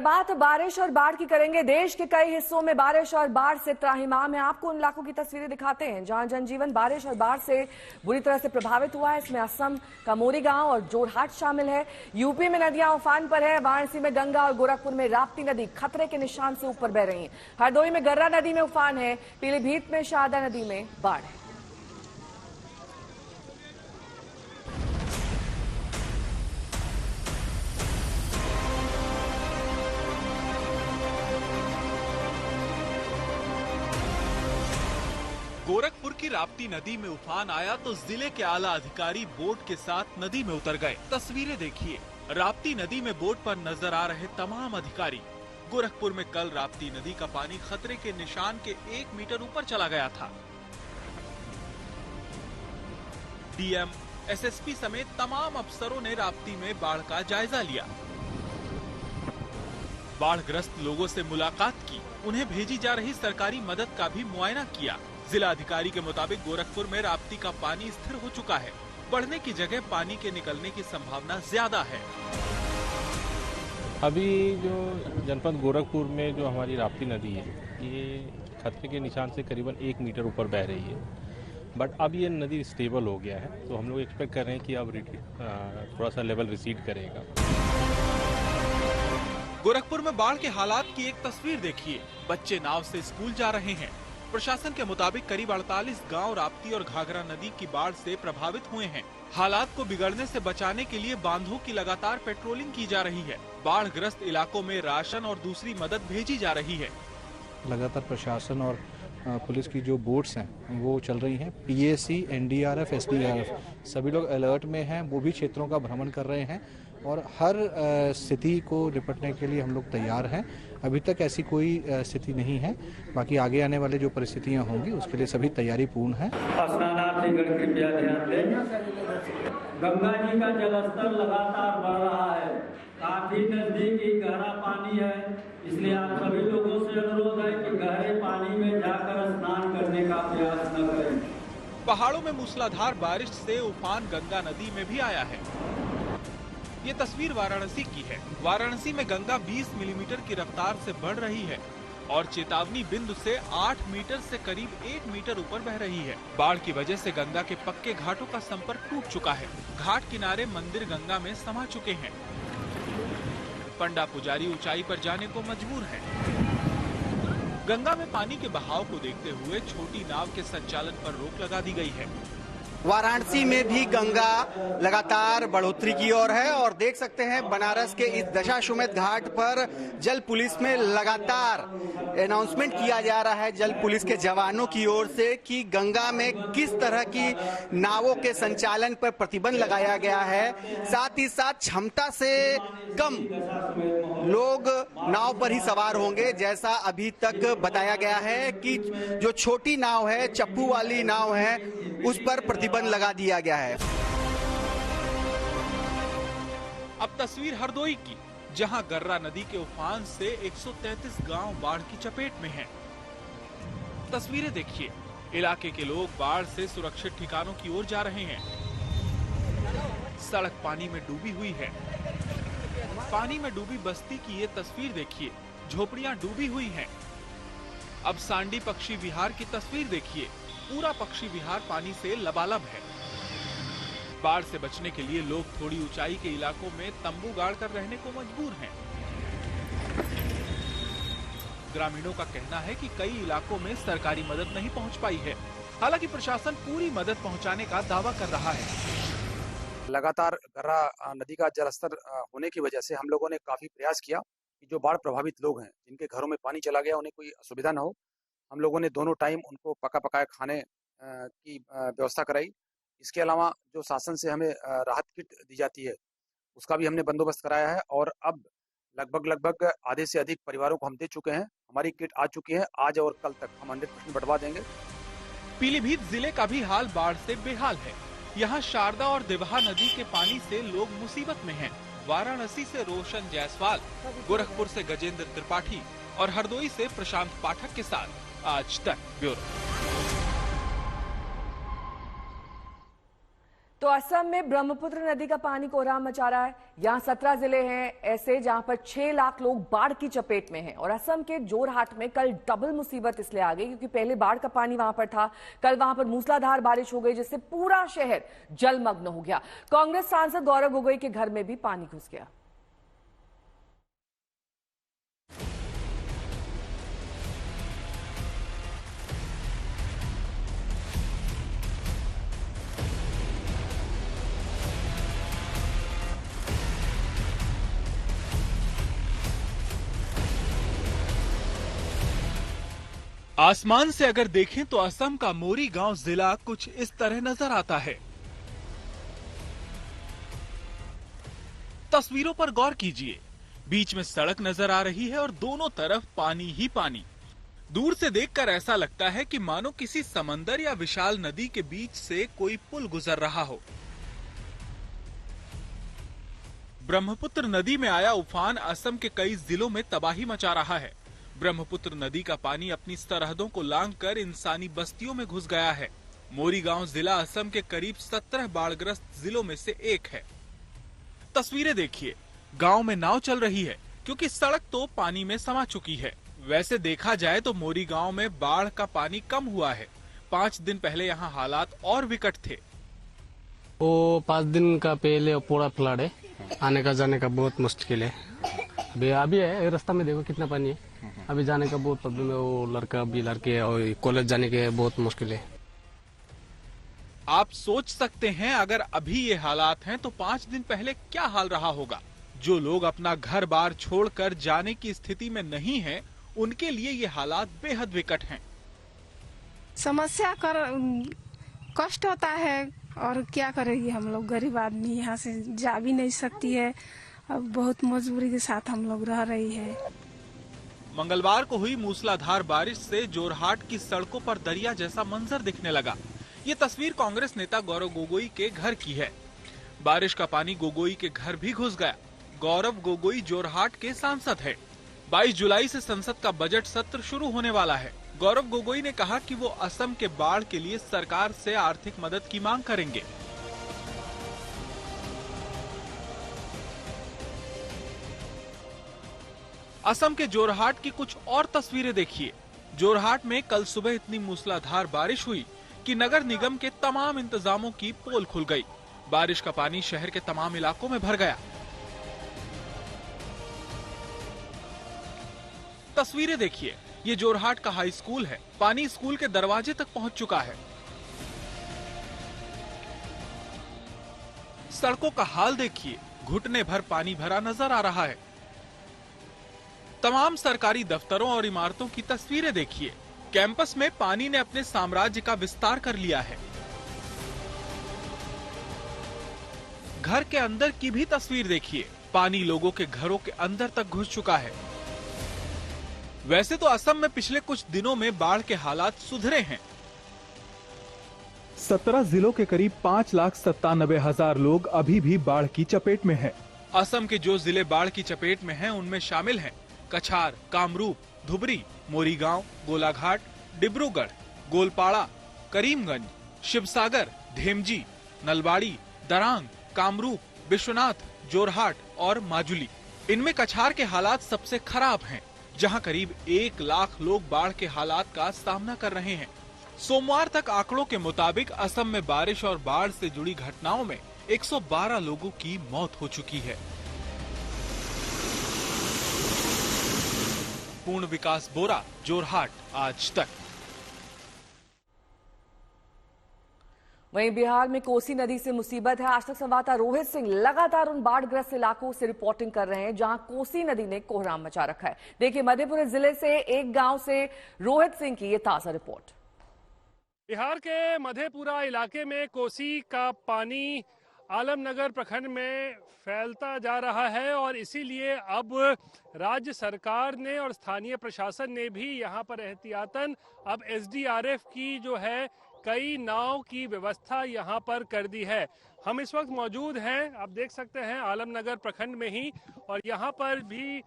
बात बारिश और बाढ़ की करेंगे। देश के कई हिस्सों में बारिश और बाढ़ से त्राहिमाम है। आपको उन इलाकों की तस्वीरें दिखाते हैं जहां जनजीवन बारिश और बाढ़ से बुरी तरह से प्रभावित हुआ है। इसमें असम का मोरी गांव और जोरहाट शामिल है। यूपी में नदियां उफान पर है। वाराणसी में गंगा और गोरखपुर में राप्ती नदी खतरे के निशान से ऊपर बह रही है। हरदोई में गर्रा नदी में उफान है। पीलीभीत में शारदा नदी में बाढ़ है। गोरखपुर की राप्ती नदी में उफान आया तो जिले के आला अधिकारी बोट के साथ नदी में उतर गए। तस्वीरें देखिए, राप्ती नदी में बोट पर नजर आ रहे तमाम अधिकारी। गोरखपुर में कल राप्ती नदी का पानी खतरे के निशान के 1 मीटर ऊपर चला गया था। डीएम, एसएसपी समेत तमाम अफसरों ने राप्ती में बाढ़ का जायजा लिया। बाढ़ग्रस्त लोगों से मुलाकात की, उन्हें भेजी जा रही सरकारी मदद का भी मुआयना किया। जिला अधिकारी के मुताबिक गोरखपुर में राप्ती का पानी स्थिर हो चुका है। बढ़ने की जगह पानी के निकलने की संभावना ज्यादा है। अभी जो जनपद गोरखपुर में जो हमारी राप्ती नदी है, ये खतरे के निशान से करीबन 1 मीटर ऊपर बह रही है। बट अब ये नदी स्टेबल हो गया है, तो हम लोग एक्सपेक्ट कर रहे हैं कि अब थोड़ा सा लेवल रिसीड करेगा। गोरखपुर में बाढ़ के हालात की एक तस्वीर देखिए। बच्चे नाव से स्कूल जा रहे हैं। प्रशासन के मुताबिक करीब 48 गांव राप्ती और घाघरा नदी की बाढ़ से प्रभावित हुए हैं। हालात को बिगड़ने से बचाने के लिए बांधों की लगातार पेट्रोलिंग की जा रही है। बाढ़ग्रस्त इलाकों में राशन और दूसरी मदद भेजी जा रही है। लगातार प्रशासन और पुलिस की जो बोट्स हैं वो चल रही हैं। पीएसी, एनडीआरएफ, एसडीआरएफ सभी लोग अलर्ट में हैं। वो भी क्षेत्रों का भ्रमण कर रहे हैं और हर स्थिति को निपटने के लिए हम लोग तैयार हैं। अभी तक ऐसी कोई स्थिति नहीं है। बाकी आगे आने वाले जो परिस्थितियां होंगी उसके लिए सभी तैयारी पूर्ण है। स्नानार्थीगण कृपया ध्यान दें। गंगा जी का जलस्तर लगातार बढ़ रहा है। काफी नजदीक ही गहरा पानी है, इसलिए आप सभी लोगों से अनुरोध है कि गहरे पानी में जाकर स्नान करने का प्रयास न करें। पहाड़ों में मूसलाधार बारिश से उफान गंगा नदी में भी आया है। ये तस्वीर वाराणसी की है। वाराणसी में गंगा 20 मिलीमीटर की रफ्तार से बढ़ रही है और चेतावनी बिंदु से 8 मीटर से करीब 1 मीटर ऊपर बह रही है। बाढ़ की वजह से गंगा के पक्के घाटों का संपर्क टूट चुका है। घाट किनारे मंदिर गंगा में समा चुके हैं। पंडा पुजारी ऊंचाई पर जाने को मजबूर हैं। गंगा में पानी के बहाव को देखते हुए छोटी नाव के संचालन पर रोक लगा दी गई है। वाराणसी में भी गंगा लगातार बढ़ोतरी की ओर है और देख सकते हैं बनारस के इस दशाश्वमेध घाट पर जल पुलिस में लगातार अनाउंसमेंट किया जा रहा है जल पुलिस के जवानों की ओर से कि गंगा में किस तरह की नावों के संचालन पर प्रतिबंध लगाया गया है। साथ ही साथ क्षमता से कम लोग नाव पर ही सवार होंगे। जैसा अभी तक बताया गया है कि जो छोटी नाव है, चप्पू वाली नाव है, उस पर प्रतिबंध लगा दिया गया है। अब तस्वीर हरदोई की, जहां गर्रा नदी के उफान से 133 गांव बाढ़ की चपेट में हैं। तस्वीरें देखिए, इलाके के लोग बाढ़ से सुरक्षित ठिकानों की ओर जा रहे हैं। सड़क पानी में डूबी हुई है। पानी में डूबी बस्ती की ये तस्वीर देखिए, झोपड़ियां डूबी हुई हैं। अब सांडी पक्षी विहार की तस्वीर देखिए, पूरा पक्षी विहार पानी से लबालब है। बाढ़ से बचने के लिए लोग थोड़ी ऊंचाई के इलाकों में तंबू गाड़कर रहने को मजबूर हैं। ग्रामीणों का कहना है कि कई इलाकों में सरकारी मदद नहीं पहुंच पाई है। हालांकि प्रशासन पूरी मदद पहुंचाने का दावा कर रहा है। लगातार गर्रा नदी का जलस्तर होने की वजह से हम लोगों ने काफी प्रयास किया कि जो बाढ़ प्रभावित लोग हैं, जिनके घरों में पानी चला गया, उन्हें कोई असुविधा न हो। हम लोगों ने दोनों टाइम उनको पका पकाए खाने की व्यवस्था कराई। इसके अलावा जो शासन से हमें राहत किट दी जाती है, उसका भी हमने बंदोबस्त कराया है और अब लगभग आधे से अधिक परिवारों को हम दे चुके हैं। हमारी किट आ चुकी है। आज और कल तक हम 100% बढ़वा देंगे। पीलीभीत जिले का भी हाल बाढ़ से बेहाल है। यहाँ शारदा और देवहा नदी के पानी से लोग मुसीबत में हैं। वाराणसी से रोशन जायसवाल, गोरखपुर से गजेंद्र त्रिपाठी और हरदोई से प्रशांत पाठक के साथ आज तक ब्यूरो। तो असम में ब्रह्मपुत्र नदी का पानी कोहराम मचा रहा है। यहाँ 17 जिले हैं ऐसे जहां पर 6 लाख लोग बाढ़ की चपेट में हैं। और असम के जोरहाट में कल डबल मुसीबत इसलिए आ गई क्योंकि पहले बाढ़ का पानी वहां पर था, कल वहां पर मूसलाधार बारिश हो गई जिससे पूरा शहर जलमग्न हो गया। कांग्रेस सांसद गौरव गोगोई के घर में भी पानी घुस गया। आसमान से अगर देखें तो असम का मोरी गांव जिला कुछ इस तरह नजर आता है। तस्वीरों पर गौर कीजिए, बीच में सड़क नजर आ रही है और दोनों तरफ पानी ही पानी। दूर से देखकर ऐसा लगता है कि मानो किसी समंदर या विशाल नदी के बीच से कोई पुल गुजर रहा हो। ब्रह्मपुत्र नदी में आया उफान असम के कई जिलों में तबाही मचा रहा है। ब्रह्मपुत्र नदी का पानी अपनी सरहदों को लांघकर इंसानी बस्तियों में घुस गया है। मोरी गांव जिला असम के करीब 17 बाढ़ग्रस्त जिलों में से एक है। तस्वीरें देखिए, गांव में नाव चल रही है क्योंकि सड़क तो पानी में समा चुकी है। वैसे देखा जाए तो मोरी गांव में बाढ़ का पानी कम हुआ है। 5 दिन पहले यहाँ हालात और विकट थे। वो 5 दिन का पहले पूरा फ्लड है, आने का जाने का बहुत मुश्किल है। अभी है रास्ता में देखो कितना पानी है, अभी जाने का बहुत प्रॉब्लम है। वो लड़के और कॉलेज जाने के बहुत मुश्किल है। आप सोच सकते हैं अगर अभी ये हालात हैं तो 5 दिन पहले क्या हाल रहा होगा। जो लोग अपना घर बार छोड़कर जाने की स्थिति में नहीं हैं, उनके लिए ये हालात बेहद विकट हैं। समस्या कर कष्ट होता है और क्या करेगी, हम लोग गरीब आदमी यहाँ से जा भी नहीं सकती है। अब बहुत मजबूरी के साथ हम लोग रह रही है। मंगलवार को हुई मूसलाधार बारिश से जोरहाट की सड़कों पर दरिया जैसा मंजर दिखने लगा। ये तस्वीर कांग्रेस नेता गौरव गोगोई के घर की है। बारिश का पानी गोगोई के घर भी घुस गया। गौरव गोगोई जोरहाट के सांसद है। 22 जुलाई से संसद का बजट सत्र शुरू होने वाला है। गौरव गोगोई ने कहा कि वो असम के बाढ़ के लिए सरकार से आर्थिक मदद की मांग करेंगे। असम के जोरहाट की कुछ और तस्वीरें देखिए। जोरहाट में कल सुबह इतनी मूसलाधार बारिश हुई कि नगर निगम के तमाम इंतजामों की पोल खुल गई। बारिश का पानी शहर के तमाम इलाकों में भर गया। तस्वीरें देखिए, ये जोरहाट का हाई स्कूल है। पानी स्कूल के दरवाजे तक पहुंच चुका है। सड़कों का हाल देखिए, घुटने भर पानी भरा नजर आ रहा है। तमाम सरकारी दफ्तरों और इमारतों की तस्वीरें देखिए। कैंपस में पानी ने अपने साम्राज्य का विस्तार कर लिया है। घर के अंदर की भी तस्वीर देखिए, पानी लोगों के घरों के अंदर तक घुस चुका है। वैसे तो असम में पिछले कुछ दिनों में बाढ़ के हालात सुधरे हैं। 17 जिलों के करीब 5,97,000 लोग अभी भी बाढ़ की चपेट में हैं। असम के जो जिले बाढ़ की चपेट में हैं, उनमें शामिल हैं कछार, कामरूप, धुबरी, मोरीगांव, गोलाघाट, डिब्रूगढ़, गोलपाड़ा, करीमगंज, शिवसागर, धेमजी, नलबाड़ी, दरांग, कामरूप, विश्वनाथ, जोरहाट और माजुली। इनमें कछार के हालात सबसे खराब हैं, जहां करीब 1 लाख लोग बाढ़ के हालात का सामना कर रहे हैं। सोमवार तक आंकड़ों के मुताबिक असम में बारिश और बाढ़ से जुड़ी घटनाओं में 112 लोगों की मौत हो चुकी है। पूर्ण विकास बोरा, जोरहाट, आज तक। वहीं बिहार में कोसी नदी से मुसीबत है। आज तक संवाददाता रोहित सिंह लगातार उन बाढ़ग्रस्त इलाकों से रिपोर्टिंग कर रहे हैं जहां कोसी नदी ने कोहराम मचा रखा है। देखिए, मधेपुरा जिले से एक गांव से रोहित सिंह की ये ताजा रिपोर्ट। बिहार के मधेपुरा इलाके में कोसी का पानी आलमनगर प्रखंड में फैलता जा रहा है और इसीलिए अब राज्य सरकार ने और स्थानीय प्रशासन ने भी यहां पर एहतियातन अब एसडीआरएफ की जो है कई नाव की व्यवस्था यहां पर कर दी है। हम इस वक्त मौजूद हैं, आप देख सकते हैं, आलमनगर प्रखंड में ही, और यहां पर भी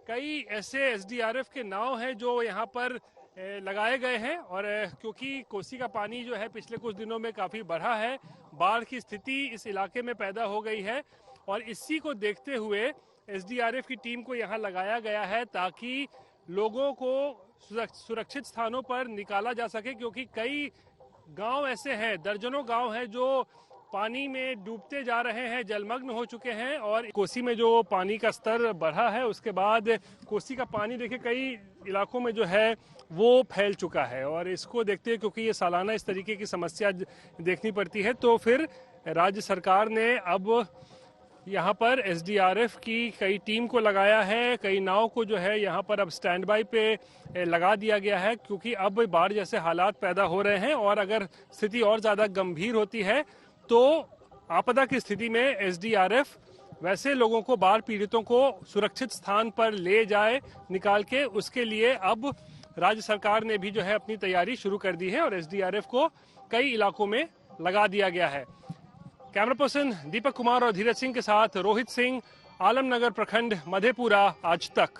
कई ऐसे एसडीआरएफ के नाव हैं जो यहां पर लगाए गए हैं। और क्योंकि कोसी का पानी जो है पिछले कुछ दिनों में काफ़ी बढ़ा है बाढ़ की स्थिति इस इलाके में पैदा हो गई है और इसी को देखते हुए एसडीआरएफ की टीम को यहाँ लगाया गया है ताकि लोगों को सुरक्षित स्थानों पर निकाला जा सके, क्योंकि कई गांव ऐसे हैं, दर्जनों गांव हैं जो पानी में डूबते जा रहे हैं, जलमग्न हो चुके हैं। और कोसी में जो पानी का स्तर बढ़ा है उसके बाद कोसी का पानी देखिए कई इलाकों में जो है वो फैल चुका है और इसको देखते हुए क्योंकि ये सालाना इस तरीके की समस्या देखनी पड़ती है तो फिर राज्य सरकार ने अब यहाँ पर एसडीआरएफ की कई टीम को लगाया है, कई नाव को जो है यहाँ पर अब स्टैंड बाई पे लगा दिया गया है, क्योंकि अब बाढ़ जैसे हालात पैदा हो रहे हैं और अगर स्थिति और ज़्यादा गंभीर होती है तो आपदा की स्थिति में एसडीआरएफ वैसे लोगों को, बाढ़ पीड़ितों को सुरक्षित स्थान पर ले जाए निकाल के। उसके लिए अब राज्य सरकार ने भी जो है अपनी तैयारी शुरू कर दी है और एसडीआरएफ को कई इलाकों में लगा दिया गया है। कैमरा पर्सन दीपक कुमार और धीरज सिंह के साथ रोहित सिंह, आलमनगर प्रखंड, मधेपुरा, आज तक।